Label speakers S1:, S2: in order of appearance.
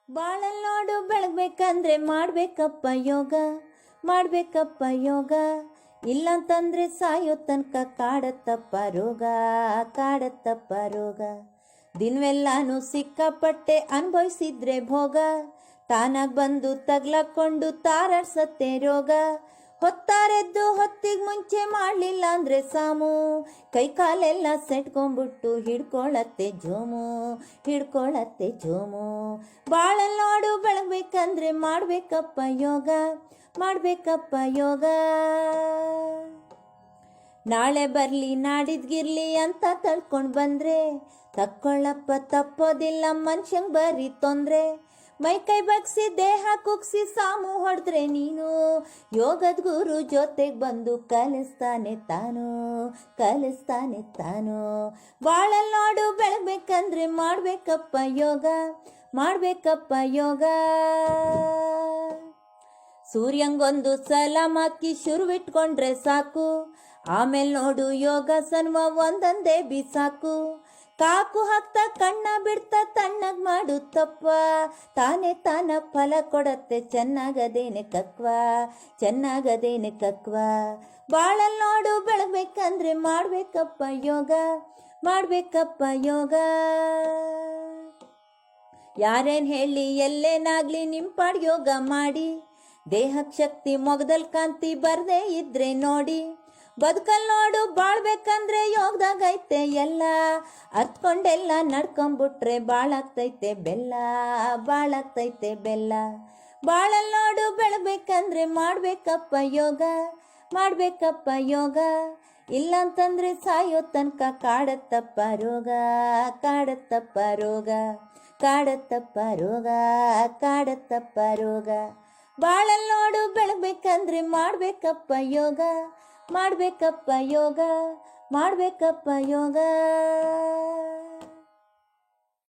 S1: ಬಾಳಲ್ಲೋಡು ಬೆಳಗ್ಬೇಕಂದ್ರೆ ಮಾಡ್ಬೇಕಪ್ಪ ಯೋಗ, ಮಾಡ್ಬೇಕಪ್ಪ ಯೋಗ. ಇಲ್ಲಂತಂದ್ರೆ ಸಾಯೋ ತನಕ ಕಾಡತ್ತಪ್ಪ ರೋಗ, ಕಾಡತ್ತಪ್ಪ ರೋಗ. ದಿನವೆಲ್ಲಾನು ಸಿಕ್ಕಾಪಟ್ಟೆ ಅನುಭವಿಸಿದ್ರೆ ಭೋಗ, ತಾನಾಗ್ ಬಂದು ತಗ್ಲಾಕೊಂಡು ತಾರಾಡ್ಸತ್ತೆ ರೋಗ. ಹೊತ್ತಾರೆದ್ದು ಹೊತ್ತಿಗೆ ಮುಂಚೆ ಮಾಡಲಿಲ್ಲ ಅಂದ್ರೆ ಸಾಮು, ಕೈ ಕಾಲೆಲ್ಲ ಸೆಟ್ಕೊಂಡ್ಬಿಟ್ಟು ಹಿಡ್ಕೊಳತ್ತೆ ಜೋಮು, ಹಿಡ್ಕೊಳತ್ತೆ ಜೋಮು. ಬಾಳಲ್ಲೋಡು ಬೆಳಗ್ಬೇಕಂದ್ರೆ ಮಾಡ್ಬೇಕಪ್ಪ ಯೋಗ, ಮಾಡ್ಬೇಕಪ್ಪ ಯೋಗ. ನಾಳೆ ಬರ್ಲಿ ನಾಡಿದ್ಗಿರ್ಲಿ ಅಂತ ತಳ್ಕೊಂಡು ಬಂದ್ರೆ ತಕ್ಕೊಳ್ಳಪ್ಪ ತಪ್ಪೋದಿಲ್ಲ ಮನುಷ್ಯಂಗ್ ಬರೀ ತೊಂದ್ರೆ. ಮೈ ಕೈ ಬಗ್ಸಿ ದೇಹ ಕುಗ್ಸಿ ಸಾಮು ಹೊಡೆದ್ರೆ ನೀನು, ಯೋಗದ ಗುರು ಜೊತೆಗೆ ಬಂದು ಕಲಿಸ್ತಾನೆ ತಾನು, ಕಲಿಸ್ತಾನೆ ತಾನು. ಬಾಳಲ್ಲೋಡು ಬೆಳಗ್ಬೇಕಂದ್ರೆ ಮಾಡ್ಬೇಕಪ್ಪ ಯೋಗ, ಮಾಡ್ಬೇಕಪ್ಪ ಯೋಗ. ಸೂರ್ಯಂಗೊಂದು ಸಲಾಮ್ ಹಾಕಿ ಶುರುವಿಟ್ಕೊಂಡ್ರೆ ಸಾಕು, ಆಮೇಲೆ ನೋಡು ಯೋಗಾಸನ ಒಂದೊಂದೇ ಬಿಸಾಕು. ಕಾಕು ಹಾಕ್ತಾ ಕಣ್ಣ ಬಿಡ್ತಾ ತಣ್ಣಗ್ ಮಾಡು ತಪ್ಪ, ತಾನೇ ತಾನ ಫಲ ಕೊಡತ್ತೆ ಚೆನ್ನಾಗದೇನೆ ಕಕ್ವ, ಚೆನ್ನಾಗದೇನೆ ಕಕ್ವ. ಬಾಳಲ್ಲೋಡು ಬೆಳಗ್ಬೇಕಂದ್ರೆ ಮಾಡ್ಬೇಕಪ್ಪ ಯೋಗ, ಮಾಡ್ಬೇಕಪ್ಪ ಯೋಗ. ಯಾರೇನ್ ಹೇಳಿ ಎಲ್ಲೇನಾಗ್ಲಿ ನಿಂಪಾಡ್ ಯೋಗ ಮಾಡಿ, ದೇಹಕ್ಕೆ ಶಕ್ತಿ ಮೊಗದಲ್ಲಿ ಕಾಂತಿ ಬರ್ದೇ ಇದ್ರೆ ನೋಡಿ. ಬದುಕಲ್ ನೋಡು ಬಾಳ್ಬೇಕಂದ್ರೆ ಯೋಗದಾಗೈತೆ ಎಲ್ಲ, ಅರ್ತ್ಕೊಂಡೆಲ್ಲ ನಡ್ಕೊಂಬಿಟ್ರೆ ಬಾಳಾಗ್ತೈತೆ ಬೆಲ್ಲ, ಬಾಳಾಗ್ತೈತೆ ಬೆಲ್ಲ. ಬಾಳಲ್ ನೋಡು ಬೆಳಗ್ಬೇಕಂದ್ರೆ ಮಾಡ್ಬೇಕಪ್ಪ ಯೋಗ, ಮಾಡ್ಬೇಕಪ್ಪ ಯೋಗ. ಇಲ್ಲಂತಂದ್ರೆ ಸಾಯೋ ತನಕ ಕಾಡತ್ತಪ್ಪ ರೋಗ, ಕಾಡತ್ತಪ್ಪ ರೋಗ, ಕಾಡತ್ತಪ್ಪ ರೋಗ, ಕಾಡತ್ತಪ್ಪ ರೋಗ. ಬಾಳಲ್ ನೋಡು ಬೆಳಗ್ಬೇಕಂದ್ರೆ ಮಾಡ್ಬೇಕಪ್ಪ ಯೋಗ, ಮಾಡ್ಬೇಕಪ್ಪ ಯೋಗ, ಮಾಡ್ಬೇಕಪ್ಪ ಯೋಗ.